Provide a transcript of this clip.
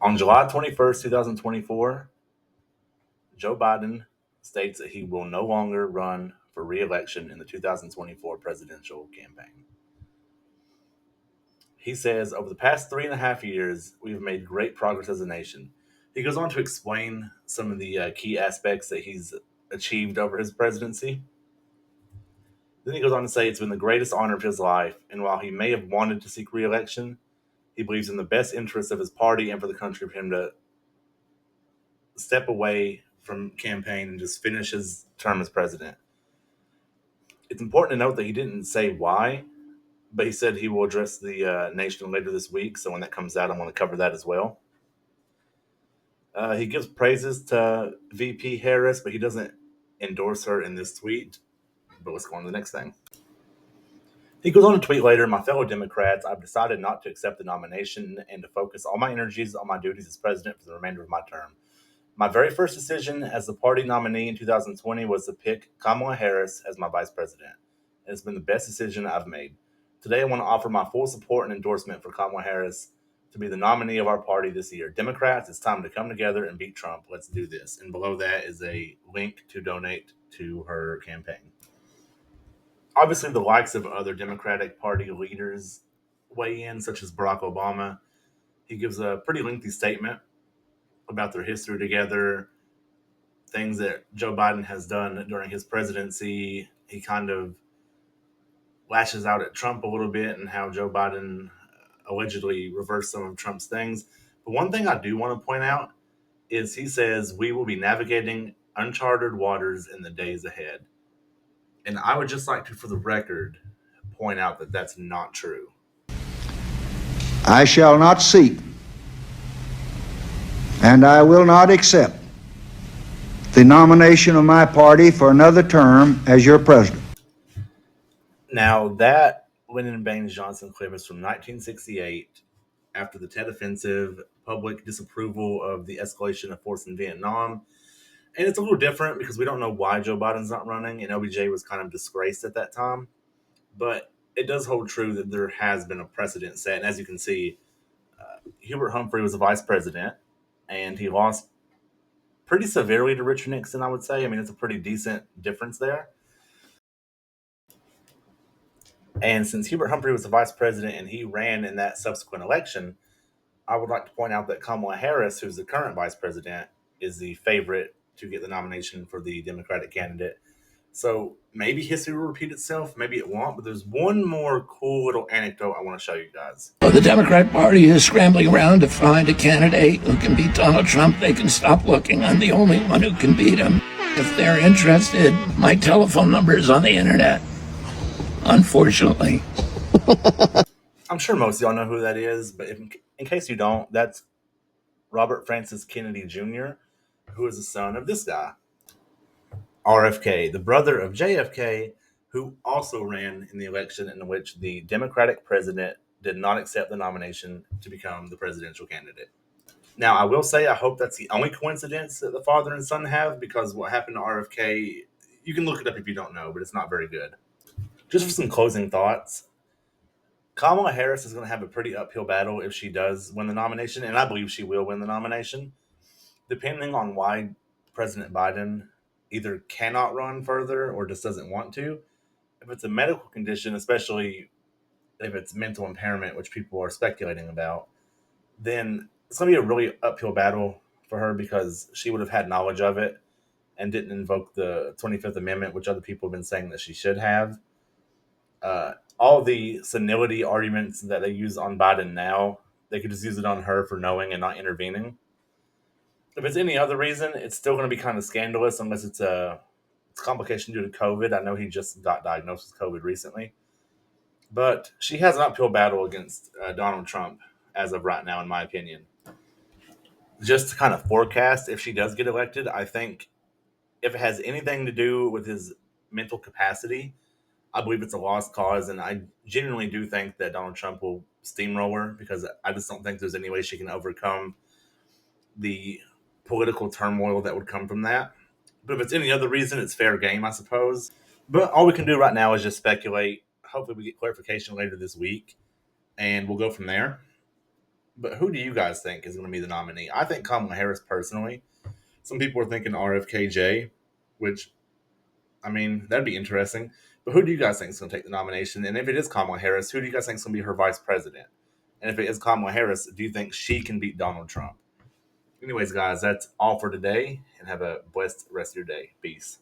On July 21st, 2024, Joe Biden states that he will no longer run for re election in the 2024 presidential campaign. He says, over the past 3.5 years, we have made great progress as a nation. He goes on to explain some of the key aspects that he's achieved over his presidency. Then he goes on to say it's been the greatest honor of his life, and while he may have wanted to seek re election, he believes in the best interests of his party and for the country for him to step away from campaign and just finish his term as president. It's important to note that he didn't say why, but he said he will address the nation later this week. So when that comes out, I'm going to cover that as well. He gives praises to VP Harris, but he doesn't endorse her in this tweet. But let's go on to the next thing. He goes on to tweet later, my fellow Democrats, I've decided not to accept the nomination and to focus all my energies on my duties as president for the remainder of my term. My very first decision as the party nominee in 2020 was to pick Kamala Harris as my vice president. It's been the best decision I've made. Today, I want to offer my full support and endorsement for Kamala Harris to be the nominee of our party this year. Democrats, it's time to come together and beat Trump. Let's do this. And below that is a link to donate to her campaign. Obviously, the likes of other Democratic Party leaders weigh in, such as Barack Obama. He gives a pretty lengthy statement about their history together, things that Joe Biden has done during his presidency. He kind of lashes out at Trump a little bit and how Joe Biden allegedly reversed some of Trump's things. But one thing I do want to point out is he says we will be navigating uncharted waters in the days ahead. And I would just like to, for the record, point out that that's not true. I shall not seek and I will not accept the nomination of my party for another term as your president. Now, that Lyndon Baines Johnson clip is from 1968 after the Tet Offensive, public disapproval of the escalation of force in Vietnam. And it's a little different because we don't know why Joe Biden's not running, and LBJ was kind of disgraced at that time. But it does hold true that there has been a precedent set. And as you can see, Hubert Humphrey was the vice president, and he lost pretty severely to Richard Nixon, I would say. I mean, it's a pretty decent difference there. And since Hubert Humphrey was the vice president and he ran in that subsequent election, I would like to point out that Kamala Harris, who's the current vice president, is the favorite to get the nomination for the Democratic candidate. So maybe history will repeat itself, maybe it won't, but there's one more cool little anecdote I want to show you guys. The Democrat Party is scrambling around to find a candidate who can beat Donald Trump. They can stop looking. I'm the only one who can beat him. If they're interested, my telephone number is on the internet. Unfortunately. I'm sure most of y'all know who that is, but in case you don't, that's Robert Francis Kennedy Jr., who is the son of this guy, RFK, the brother of JFK, who also ran in the election in which the Democratic president did not accept the nomination to become the presidential candidate. Now, I will say I hope that's the only coincidence that the father and son have, because what happened to RFK, you can look it up if you don't know, but it's not very good. Just for some closing thoughts, Kamala Harris is going to have a pretty uphill battle if she does win the nomination, and I believe she will win the nomination, depending on why President Biden either cannot run further or just doesn't want to. If it's a medical condition, especially if it's mental impairment, which people are speculating about, then it's going to be a really uphill battle for her because she would have had knowledge of it and didn't invoke the 25th Amendment, which other people have been saying that she should have. All the senility arguments that they use on Biden now, they could just use it on her for knowing and not intervening. If it's any other reason, it's still going to be kind of scandalous unless it's a complication due to COVID. I know he just got diagnosed with COVID recently. But she has an uphill battle against Donald Trump as of right now, in my opinion. Just to kind of forecast if she does get elected, I think if it has anything to do with his mental capacity, I believe it's a lost cause. And I genuinely do think that Donald Trump will steamroll her because I just don't think there's any way she can overcome the political turmoil that would come from that. But if it's any other reason, it's fair game, I suppose. But all we can do right now is just speculate. Hopefully we get clarification later this week, and we'll go from there. But who do you guys think is going to be the nominee? I think Kamala Harris personally. Some people are thinking RFKJ, which, I mean, that'd be interesting. But who do you guys think is going to take the nomination? And if it is Kamala Harris, who do you guys think is going to be her vice president? And if it is Kamala Harris, do you think she can beat Donald Trump? Anyways, guys, that's all for today, and have a blessed rest of your day. Peace.